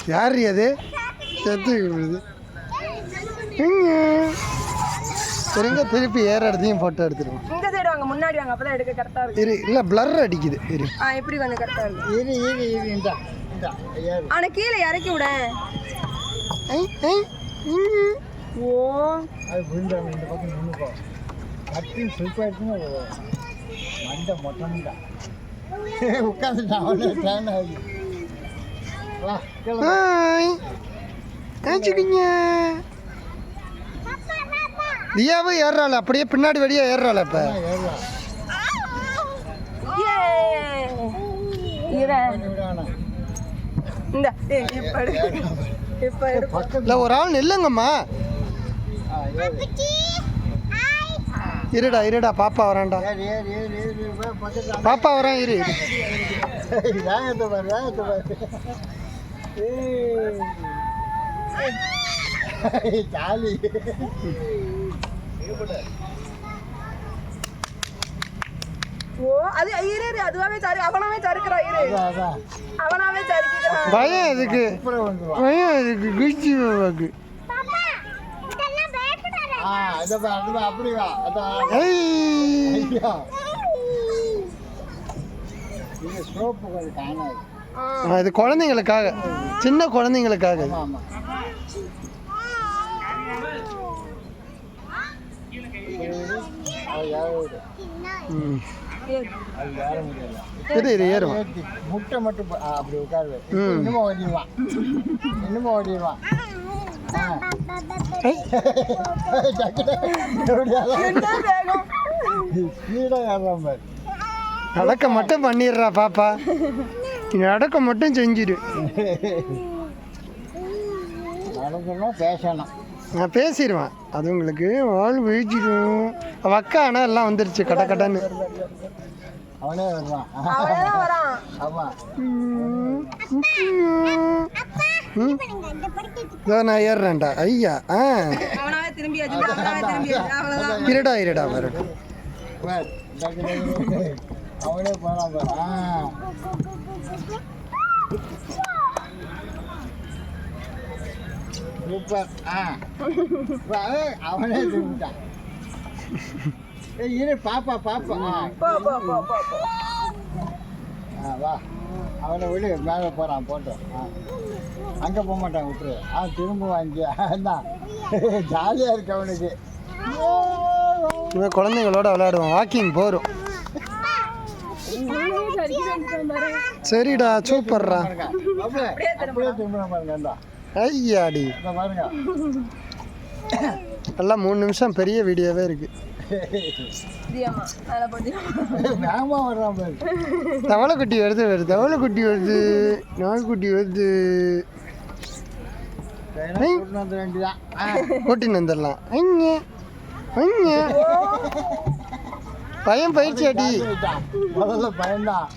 யார் அது செத்து சரிங்க திருப்பி ஏற இடத்தையும் ஃபோட்டோ எடுத்துருவோம். இந்த சைடு வாங்க, முன்னாடி வாங்க, அப்பதான் எடுக்க கரெக்டா இருக்கு. இரு இல்லை பிளர் அடிக்குது. இரு இப்படி கொஞ்சம் கரெக்டா இருக்கு. இரு ஆனா கீழே இறக்கி விட. ஓ அது விழுந்தாங்க. இந்த பக்கம் நின்றுக்கோ. கட்டி சுருப்பாயிடுச்சுன்னா மண்டை மொட்டம்டா உட்காந்துட்டான். அவனே டேன் ஆகி வா தியாவும் ஏறாள், அப்படியே பின்னாடி வழியா ஏறாள். இப்ப இல்லை ஒரு ஆள் நில்லுங்கம்மா. இருடா இருடா பாப்பா வரான்டா. பாப்பா வரான். இரு வேகத்தை பாரு, வேகத்தை பாரு. ஜாலி. ஓ அது இரு அதுவாவே சாரி அவனாவே சறுக்குறா. இரு அவனாவே சறுக்கிறான். பயம் எதுக்கு? பயம் எதுக்கு? குச்சி பாப்பாக்கு. அப்படி வா. சோப்பு கொஞ்சம் காணாது. இது குழந்தைங்களுக்காக, சின்ன குழந்தைங்களுக்காக. முட்டை மட்டும் அப்படி உட்காரு. இன்னுமா ஓடிடுவான், இன்னுமா ஓடிடுவான். நடக்க மட்டும் பண்ணிடுறா பாப்பா, நடக்க மட்டும் செஞ்சிரு. பேசணும், நான் பேசிடுவேன். அது உங்களுக்கு ஆள் வீழ்ச்சிடும். வக்கா ஆனால் எல்லாம் வந்துருச்சு கட்ட கட்டன்னு. அவனே வருவான். ஆமா நான் ஏறுறேன்டா. ஐயா இருடா இருடா வரட்டும். அவனே போறான். சூப்பர். அவனே தூங்கிட்டான். இரு பாப்பா பாப்பா. வா அவனை விடு, மேலே போகிறான் போட்டோம். அங்கே போக மாட்டான், விட்டுரு. திரும்ப வாங்கி அதான் ஜாலியாக இருக்கு அவனுக்கு. குழந்தைங்களோட விளையாடுவோம், வாக்கிங் போகிறோம். சரிடா சூப்பர்ரா. அப்படியே திரும்ப பாருங்க. ஐயாடி பாருங்க, எல்லாம் 3 நிமிஷம் பெரிய வீடியோவே இருக்கு. தவளை குட்டி வருது, தவளை குட்டி வருது, நாய்க்குட்டி வருது. கூட்டின்னு வந்துடலாம். பையன் பயிற்சி அடி. முதல்ல பயன்தான்.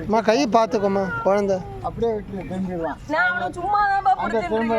அம்மா கையை பார்த்துக்கோமா குழந்தை. அப்படியே விட்டு திரும்பிடுவான். சும்மா திரும்ப